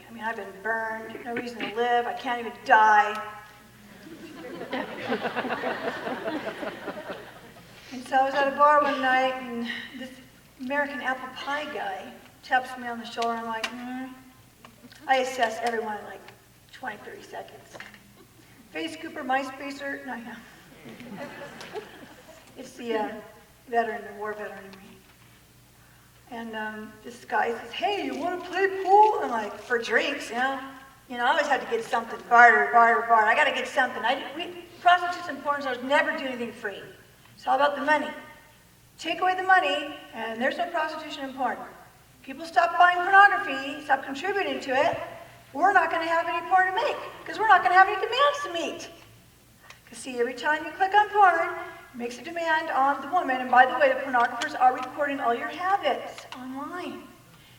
I mean, I've been burned, no reason to live, I can't even die. And so I was at a bar one night, and this American apple pie guy taps me on the shoulder, and I'm like, I assess everyone in like 20, 30 seconds. Face Cooper, MySpacer, no. It's the veteran, the war veteran in me. And this guy says, hey, you want to play pool? I'm like, for drinks, I always had to get something, barter. I got to get something. Prostitutes and porn stars never do anything free. It's all about the money. Take away the money, and there's no prostitution and porn. People stop buying pornography, stop contributing to it, we're not going to have any porn to make, because we're not going to have any demands to meet. Because see, every time you click on porn, it makes a demand on the woman, and by the way, the pornographers are recording all your habits online,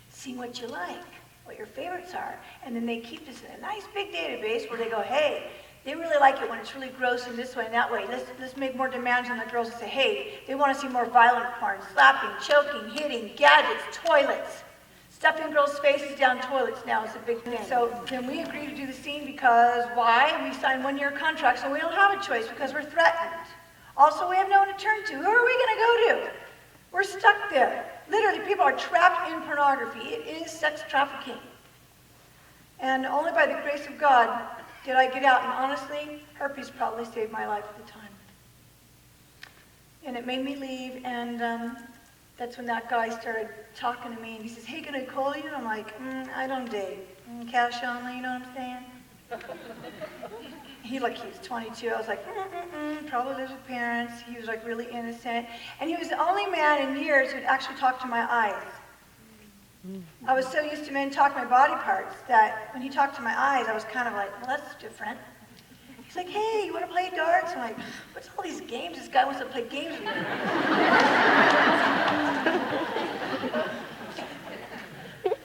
seeing what you like, what your favorites are, and then they keep this in a nice big database where they go, hey, they really like it when it's really gross in this way and that way. Let's make more demands on the girls and say, hey, they want to see more violent porn, slapping, choking, hitting, gadgets, toilets. Stuffing girls' faces down toilets now is a big thing. So then we agreed to do the scene because why? We signed 1-year contracts, so we don't have a choice because we're threatened. Also, we have no one to turn to. Who are we going to go to? We're stuck there. Literally, people are trapped in pornography. It is sex trafficking. And only by the grace of God did I get out. And honestly, herpes probably saved my life at the time. And it made me leave, and that's when that guy started talking to me, and he says, hey, can I call you? And I'm like, I don't date. Cash only, you know what I'm saying? He was 22. I was like, probably lives with parents. He was like really innocent. And he was the only man in years who'd actually talked to my eyes. I was so used to men talking my body parts that when he talked to my eyes, I was kind of like, well, that's different. He's like, hey, you want to play darts? I'm like, what's all these games? This guy wants to play games with me.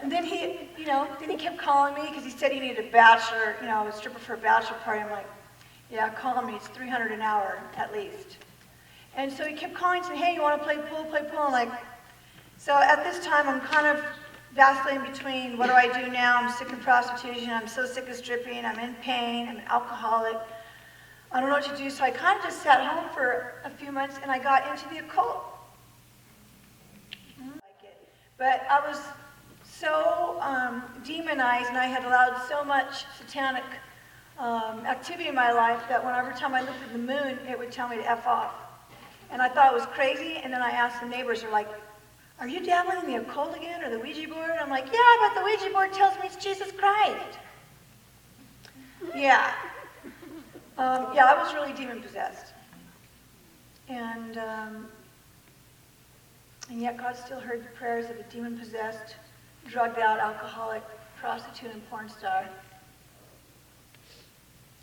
And then he kept calling me because he said he needed a bachelor, a stripper for a bachelor party. I'm like, yeah, call me. It's $300 an hour at least. And so he kept calling, saying, hey, you want to play pool? I'm like, so at this time, I'm kind of vacillating between what do I do now? I'm sick of prostitution. I'm so sick of stripping. I'm in pain. I'm an alcoholic. I don't know what to do. So I kind of just sat home for a few months, and I got into the occult. But I was so demonized, and I had allowed so much satanic activity in my life that every time I looked at the moon, it would tell me to F off. And I thought it was crazy, and then I asked the neighbors, they're like, are you dabbling in the occult again, or the Ouija board? I'm like, yeah, but the Ouija board tells me it's Jesus Christ. Yeah. I was really demon-possessed. And yet God still heard the prayers of a demon-possessed, drugged-out, alcoholic, prostitute, and porn star.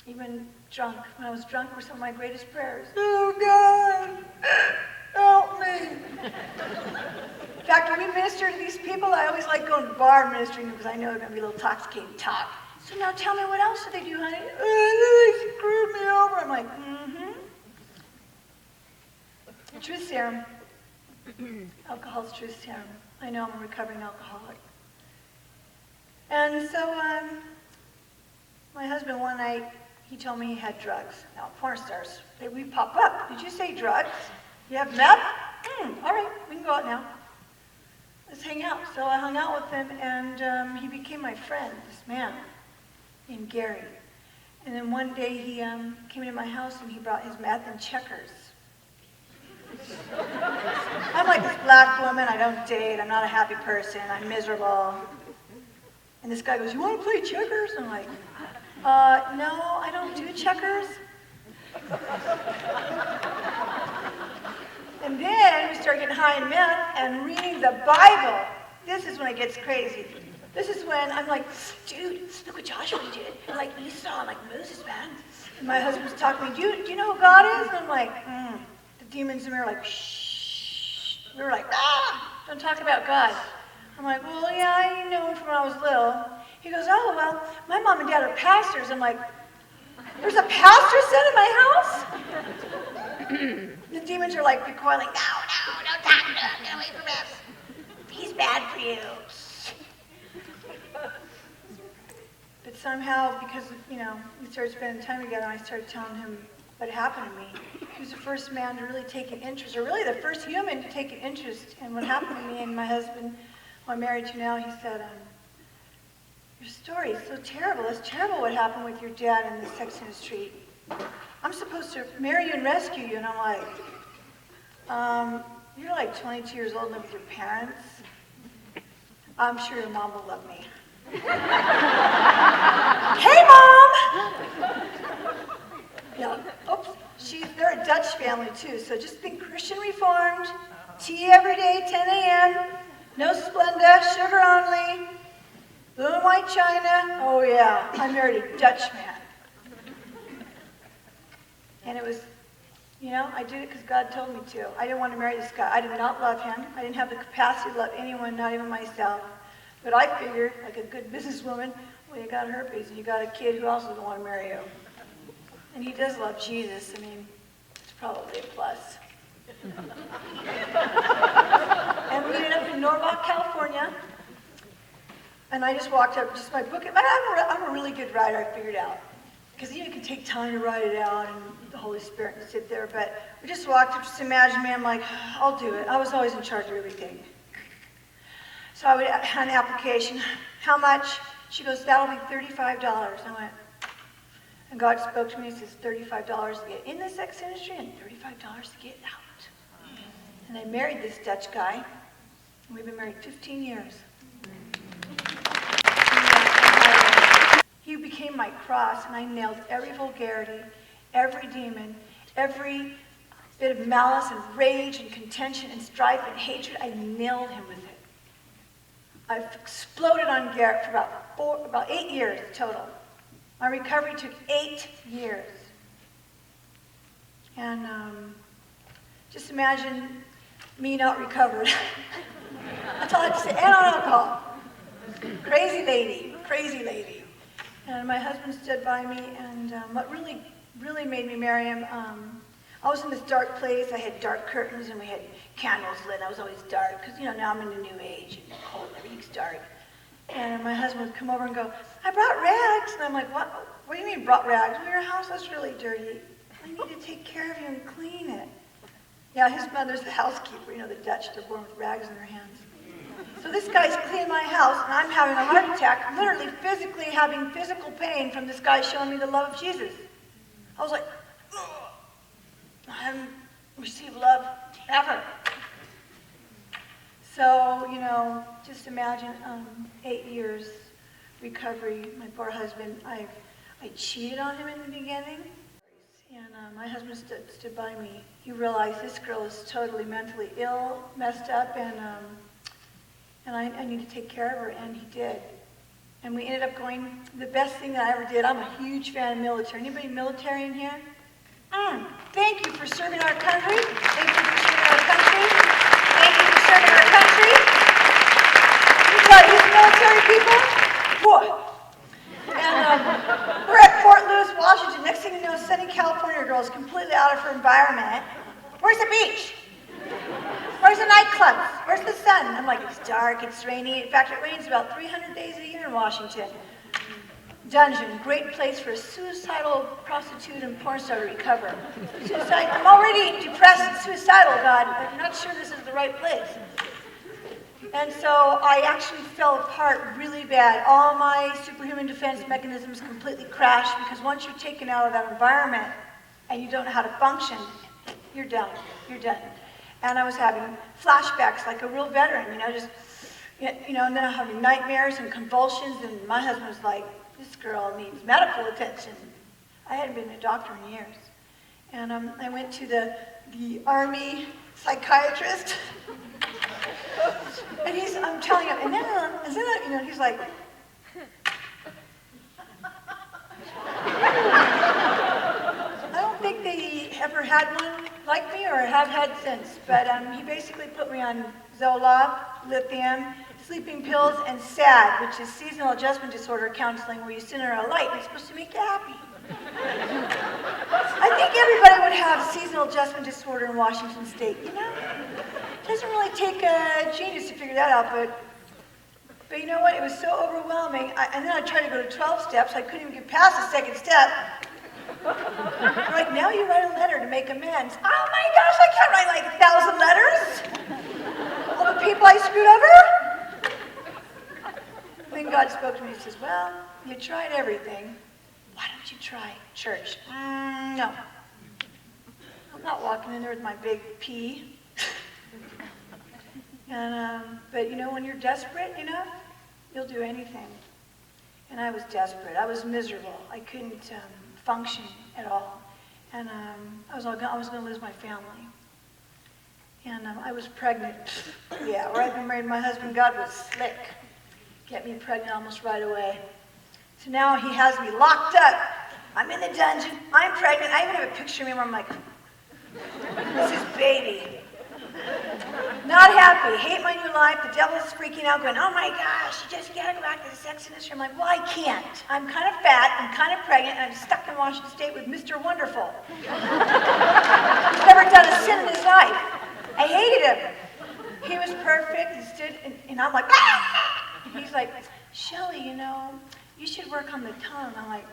Even drunk. When I was drunk were some of my greatest prayers. Oh, God, help me. In fact, when we minister to these people, I always like going to the bar ministering because I know they're going to be a little intoxicated talk. So now tell me, what else do they do, honey? They screwed me over. I'm like, Truth serum. Alcohol's truth serum. I know I'm a recovering alcoholic. And so my husband one night, he told me he had drugs. Now, porn stars, we pop up. Did you say drugs? You have meth? All right, we can go out now. Let's hang out. So I hung out with him, and he became my friend, this man named Gary. And then one day he came into my house, and he brought his meth and checkers. I'm like this black woman, I don't date, I'm not a happy person, I'm miserable. And this guy goes, you want to play checkers? I'm like, no, I don't do checkers. And then we start getting high in meth and reading the Bible. This is when it gets crazy. This is when I'm like, dude, look what Joshua did. And like Esau, and like Moses, man. And my husband was talking to me, do you know who God is? And I'm like, the demons in me are like, shh. We were like, don't talk about God. I'm like, well, yeah, I know him from when I was little. He goes, oh, well, my mom and dad are pastors. I'm like, there's a pastor son in my house? The demons are like recoiling, no, don't talk to him, get away from him. He's bad for you. somehow, because, we started spending time together, and I started telling him what happened to me. He was the first man to really take an interest, or really the first human to take an interest in what happened to me. And my husband, who I'm married to now, he said, your story is so terrible. It's terrible what happened with your dad in the sex industry. I'm supposed to marry you and rescue you. And I'm like, you're like 22 years old and live with your parents. I'm sure your mom will love me. Hey, Mom! Yeah. Oops. They're a Dutch family, too. So just think Christian Reformed, tea every day, 10 a.m., no Splenda, sugar only, blue and white china. Oh, yeah. I married a Dutch man. And it was, I did it because God told me to. I didn't want to marry this guy. I did not love him. I didn't have the capacity to love anyone, not even myself. But I figured, like a good businesswoman, well, you got herpes and you got a kid, who else doesn't want to marry you? And he does love Jesus. I mean, it's probably a plus. And we ended up in Norwalk, California. And I just walked up, just my book. I'm a really good writer, I figured out. Because you can take time to write it out, and the Holy Spirit can sit there. But we just walked up, just imagine me, I'm like, I'll do it. I was always in charge of everything. So I would have an application. How much? She goes, that'll be $35. I went, and God spoke to me and says, $35 to get in the sex industry and $35 to get out. And I married this Dutch guy, and we've been married 15 years. He became my cross, and I nailed every vulgarity, every demon, every bit of malice and rage and contention and strife and hatred. I nailed him with it. I've exploded on Garrett for about 8 years total. My recovery took 8 years. And just imagine me not recovered. That's all I have to say. And on alcohol. Crazy lady. And my husband stood by me, and what really, really made me marry him, I was in this dark place. I had dark curtains, and we had candles lit. I was always dark, because, now I'm in the new age, and cold, everything's dark. And my husband would come over and go, I brought rags. And I'm like, what do you mean brought rags? Well, your house is really dirty. I need to take care of you and clean it. Yeah, his mother's the housekeeper. The Dutch, they're born with rags in their hands. So this guy's cleaning my house, and I'm having a heart attack, literally physically having physical pain from this guy showing me the love of Jesus. I was like, ugh. I haven't received love ever. So, just imagine 8 years recovery. My poor husband, I cheated on him in the beginning. And my husband stood by me. He realized this girl is totally mentally ill, messed up, and I need to take care of her, and he did. And we ended up going, the best thing that I ever did. I'm a huge fan of military. Anybody military in here? Thank you for serving our country. Thank you for serving our country. Thank you for serving our country. Let me tell you, these military people, boy. And we're at Fort Lewis, Washington. Next thing you know, sunny California girl is completely out of her environment. Where's the beach? Where's the nightclubs? Where's the sun? I'm like, it's dark, it's rainy. In fact, it rains about 300 days a year in Washington. Dungeon, great place for a suicidal prostitute and porn star to recover. Suicide, I'm already depressed and suicidal, God. I'm not sure this is the right place. And so I actually fell apart really bad. All my superhuman defense mechanisms completely crashed, because once you're taken out of that environment and you don't know how to function, you're done. You're done. And I was having flashbacks like a real veteran, and then I'm having nightmares and convulsions, and my husband was like, this girl needs medical attention. I hadn't been to a doctor in years. And I went to the Army psychiatrist, and I'm telling him, and then he's like, I don't think they ever had one like me or have had since, but he basically put me on Zoloft, lithium, sleeping pills, and SAD, which is seasonal adjustment disorder counseling, where you sit under a light and it's supposed to make you happy. I think everybody would have seasonal adjustment disorder in Washington State, It doesn't really take a genius to figure that out, but But you know what? It was so overwhelming. And then I tried to go to 12 steps. I couldn't even get past the second step. They're like, now you write a letter to make amends. Oh my gosh, I can't write like 1,000 letters. All the people I screwed over. Then God spoke to me. He says, well, you tried everything. Why don't you try church? No. I'm not walking in there with my big P. But you know, when you're desperate enough, you'll do anything. And I was desperate. I was miserable. I couldn't function at all. And I was going to lose my family. And I was pregnant. Yeah, where I've been married to my husband, God was slick. Get me pregnant almost right away. So now he has me locked up. I'm in the dungeon. I'm pregnant. I even have a picture of me where I'm like, this is baby. Not happy. Hate my new life. The devil's freaking out, going, oh my gosh, you just gotta go back to the sex industry. I'm like, well, I can't. I'm kind of fat. I'm kind of pregnant. And I'm stuck in Washington State with Mr. Wonderful. He's never done a sin in his life. I hated him. He was perfect. He stood, and I'm like, ah! And he's like, Shelley, you know, you should work on the tongue. I'm like,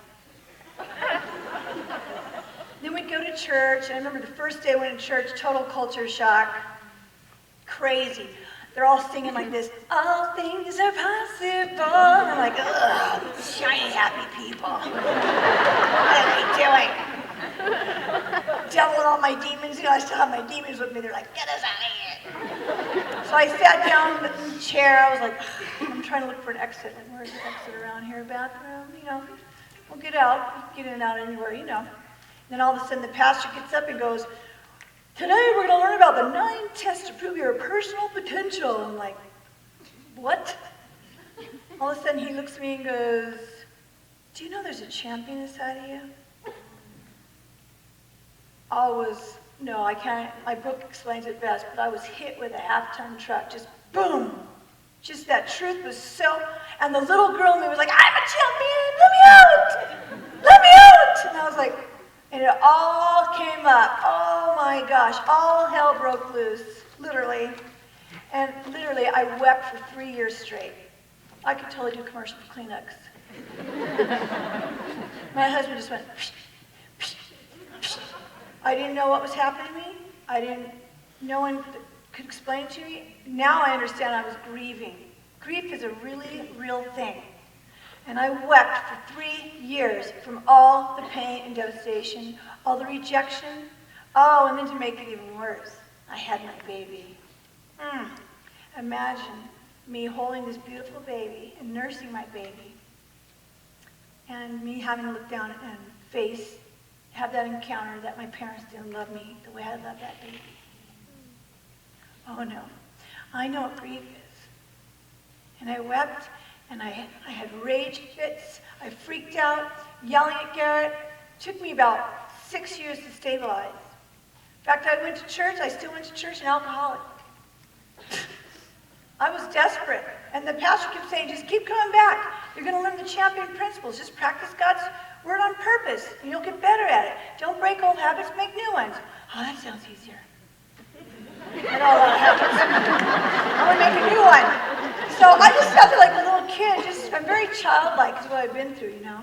then we'd go to church, and I remember the first day I went to church, total culture shock, crazy. They're all singing like this, all things are possible. And I'm like, ugh, shiny, happy people. What are they doing? Devil and all my demons, you know, I still have my demons with me. They're like, get us out of here. So I sat down in the chair. I was like, I'm trying to look for an exit. Like, where's the exit around here? Bathroom, you know. We'll get out, get in and out anywhere, you know. Then all of a sudden the pastor gets up and goes, today we're going to learn about the 9 tests to prove your personal potential. I'm like, what? All of a sudden he looks at me and goes, do you know there's a champion inside of you? No, I can't, my book explains it best, but I was hit with a half-ton truck, just boom. Just that truth was so, and the little girl in me was like, I'm a champion, let me out! Let me out! And I was like, and it all came up. Oh my gosh, all hell broke loose, literally. And literally, I wept for 3 years straight. I could totally do commercial for Kleenex. My husband just went, psh, psh, psh. I didn't know what was happening to me. No one could explain it to me. Now I understand I was grieving. Grief is a really real thing. And I wept for 3 years from all the pain and devastation, all the rejection. Oh, and then to make it even worse, I had my baby. Imagine me holding this beautiful baby and nursing my baby, and me having to look down and have that encounter that my parents didn't love me the way I loved that baby. Oh no, I know what grief is. And I wept, and I had rage fits. I freaked out, yelling at Garrett. It took me about 6 years to stabilize. In fact, I went to church. I still went to church, an alcoholic. I was desperate. And the pastor kept saying, just keep coming back. You're going to learn the champion principles. Just practice God's word on purpose, and you'll get better at it. Don't break old habits, make new ones. Oh, that sounds easier. And all that habits. I want to make a new one. So I just sounded like a little kid. I'm very childlike is what I've been through, you know.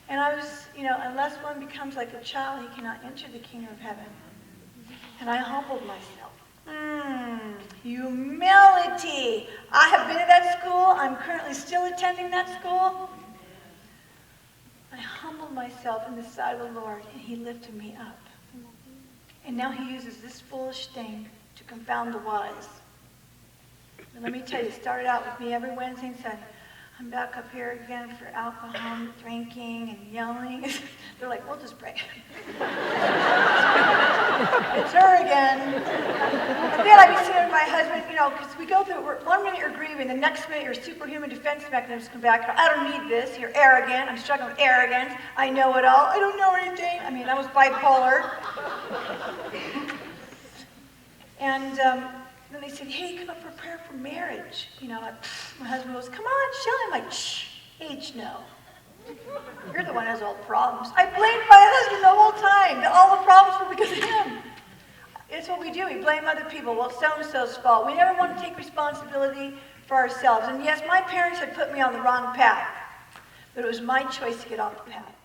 And I was, unless one becomes like a child, he cannot enter the kingdom of heaven. And I humbled myself. Humility. I have been at that school. I'm currently still attending that school. I humbled myself in the sight of the Lord, and he lifted me up. And now he uses this foolish thing to confound the wise. And let me tell you, it started out with me every Wednesday and Sunday. I'm back up here again for alcohol, drinking, and yelling. They're like, we'll just pray. It's her again. And then I'd be sitting with my husband, because we go through, 1 minute you're grieving, the next minute your superhuman defense mechanisms come back. I don't need this. You're arrogant. I'm struggling with arrogance. I know it all. I don't know anything. I mean, I was bipolar. And then they said, hey, come up for prayer for marriage. My husband goes, come on, Shelley. I'm like, shh, H, no. You're the one who has all the problems. I blamed my husband the whole time. All the problems were because of him. It's what we do. We blame other people. Well, it's so-and-so's fault. We never want to take responsibility for ourselves. And yes, my parents had put me on the wrong path, but it was my choice to get on the path.